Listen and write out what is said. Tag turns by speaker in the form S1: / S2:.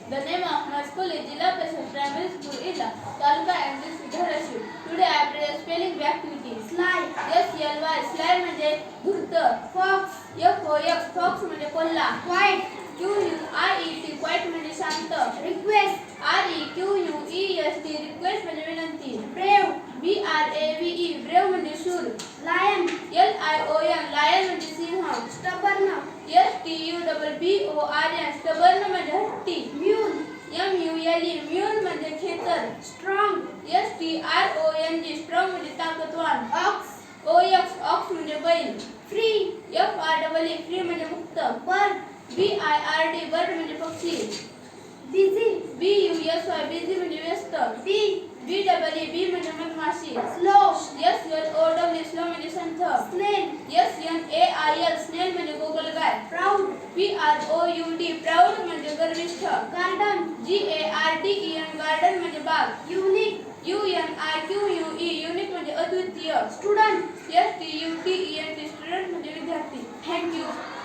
S1: The name of my school is Jilla Prasad Primary School, Illa, Taluka and district Dharashi. Today I have prepared spelling activity.
S2: Slide.
S1: SLY, slide म्हणजे धूर्त.
S2: Fox.
S1: FOX, fox म्हणजे कोल्हा.
S2: Quiet.
S1: QUIET, quiet म्हणजे शांत.
S2: Request.
S1: REQUEST, request म्हणजे विनंती.
S2: Brave.
S1: BRAVE, brave म्हणजे शूर.
S2: Lion.
S1: LION, lion म्हणजे सिंह.
S2: Stubborn.
S1: STUBBORN, stubborn म्हणजे हट्टी.
S2: Mule.
S1: MULE, mule म्हणजे खेतर.
S2: Strong.
S1: STRONG, strong म्हणजे ताकदवान.
S2: Ox.
S1: OX, ox म्हणजे बैल.
S2: Free.
S1: FREE, free म्हणजे मुक्त.
S2: Bird.
S1: BIRD, bird म्हणजे पक्षी.
S2: Busy.
S1: BUSY, busy म्हणजे व्यस्त.
S2: Bee.
S1: BEE, bee म्हणजे मधमाशी.
S2: Slow.
S1: SLOW, slow म्हणजे संथ.
S2: Snail.
S1: SNAIL, snail म्हणजे गोगलगाय.
S2: Proud.
S1: PROUD, proud म्हणजे गर्विष्ठ.
S2: Garden.
S1: GARDEN, garden म्हणजे बाग.
S2: Unique.
S1: UNIQUE, unique म्हणजे अद्वितीय.
S2: Student.
S1: STUDENT, student म्हणजे विद्यार्थी. Thank you.